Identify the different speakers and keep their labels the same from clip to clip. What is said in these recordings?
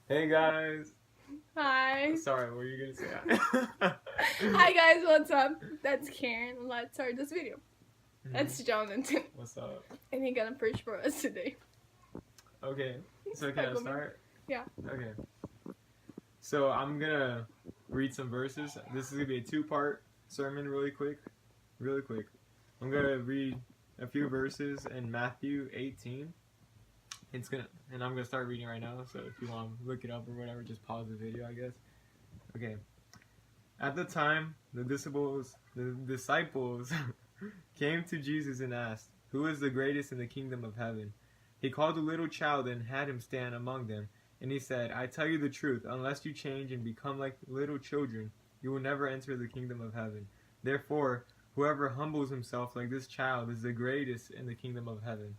Speaker 1: Hey guys.
Speaker 2: Hi.
Speaker 1: Sorry, what were you gonna say?
Speaker 2: Hi guys, what's up? That's Karen. Let's start this video. That's Jonathan.
Speaker 1: What's up?
Speaker 2: And he's gonna preach for us today.
Speaker 1: Okay, so can I start?
Speaker 2: Yeah.
Speaker 1: Okay. So I'm gonna read some verses. This is gonna be a two-part sermon really quick. I'm gonna read a few verses in Matthew 18. And I'm gonna start reading right now, so if you want to look it up or whatever, just pause the video, I guess. Okay. At the time, the disciples came to Jesus and asked, "Who is the greatest in the kingdom of heaven?" He called a little child and had him stand among them. And he said, "I tell you the truth, unless you change and become like little children, you will never enter the kingdom of heaven. Therefore, whoever humbles himself like this child is the greatest in the kingdom of heaven.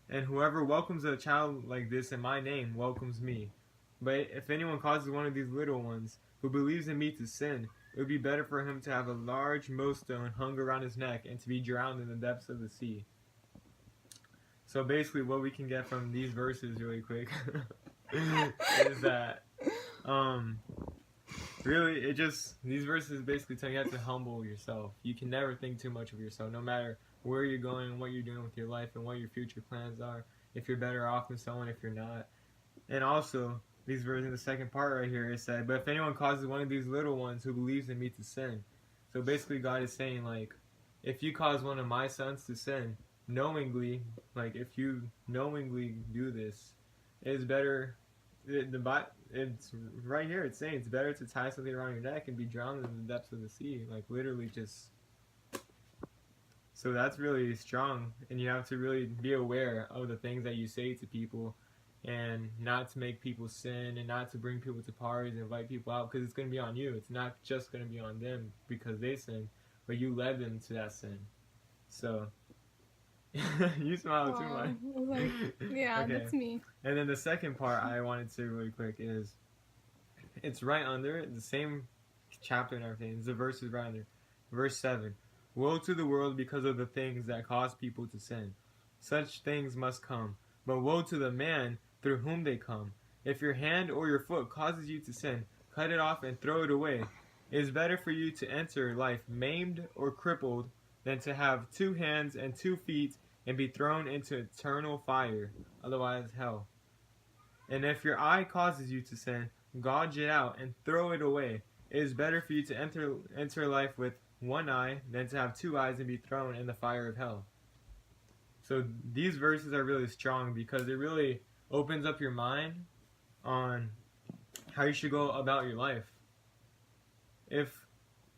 Speaker 1: And whoever welcomes a child like this in my name welcomes me. But if anyone causes one of these little ones who believes in me to sin, it would be better for him to have a large millstone hung around his neck and to be drowned in the depths of the sea." So basically what we can get from these verses really quick is that really these verses basically tell you have to humble yourself. You can never think too much of yourself, no matter where you're going, what you're doing with your life, and what your future plans are. If you're better off than someone, if you're not. And also, these verses in the second part right here, it said, "But if anyone causes one of these little ones who believes in me to sin." So basically God is saying, like, if you cause one of my sons to sin, knowingly, like if you knowingly do this, it's better, it's right here, it's saying it's better to tie something around your neck and be drowned in the depths of the sea. Like literally just, so that's really strong, and you have to really be aware of the things that you say to people, and not to make people sin, and not to bring people to parties and invite people out, because it's going to be on you. It's not just going to be on them because they sin, but you led them to that sin. So you smile too much.
Speaker 2: Like, yeah,
Speaker 1: Okay.
Speaker 2: That's me.
Speaker 1: And then the second part I wanted to say really quick is, it's right under it, the same chapter and everything. The verse is right under. Verse 7. "Woe to the world because of the things that cause people to sin. Such things must come. But woe to the man through whom they come. If your hand or your foot causes you to sin, cut it off and throw it away. It is better for you to enter life maimed or crippled than to have 2 hands and 2 feet and be thrown into eternal fire, otherwise hell. And if your eye causes you to sin, gouge it out and throw it away. It is better for you to enter life with 1 eye than to have 2 eyes and be thrown in the fire of hell." So these verses are really strong because it really opens up your mind on how you should go about your life. If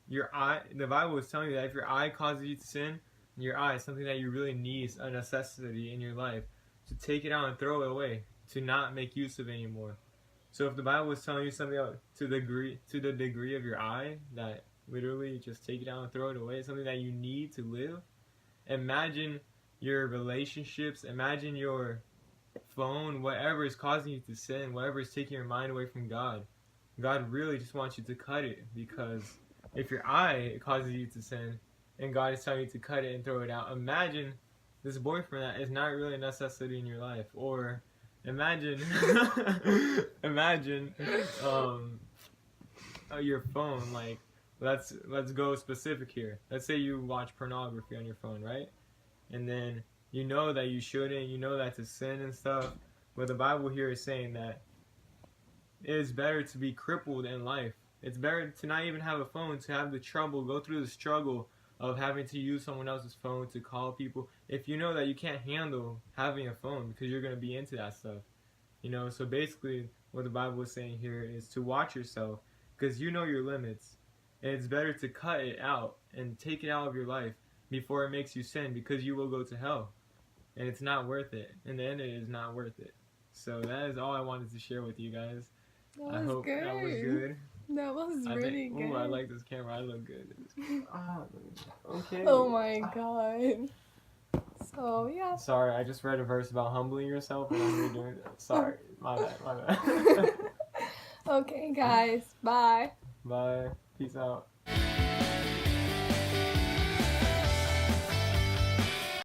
Speaker 1: your eye, the Bible is telling you that if your eye causes you to sin, your eye is something that you really need, a necessity in your life, to take it out and throw it away, to not make use of it anymore. So if the Bible is telling you something to the degree of your eye, that literally just take it out and throw it away, something that you need to live, imagine your relationships, imagine your phone, whatever is causing you to sin, whatever is taking your mind away from God. God really just wants you to cut it, because if your eye causes you to sin and God is telling you to cut it and throw it out, imagine this boyfriend that is not really a necessity in your life. Or imagine your phone. Like, let's go specific here. Let's say you watch pornography on your phone, right? And then you know that you shouldn't, you know that's a sin and stuff. But the Bible here is saying that it is better to be crippled in life. It's better to not even have a phone, to have the trouble, go through the struggle of having to use someone else's phone to call people, if you know that you can't handle having a phone because you're going to be into that stuff. You know, so basically what the Bible is saying here is to watch yourself, because you know your limits. And it's better to cut it out and take it out of your life before it makes you sin, because you will go to hell. And it's not worth it. In the end, it is not worth it. So that is all I wanted to share with you guys. I hope
Speaker 2: good.
Speaker 1: that was good.
Speaker 2: That was really good.
Speaker 1: Oh, I like this camera. I look good. Okay.
Speaker 2: Oh my god. So, yeah.
Speaker 1: Sorry, I just read a verse about humbling yourself and I'm redoing it. Sorry. My bad.
Speaker 2: Okay, guys. Bye.
Speaker 1: Bye. Peace out.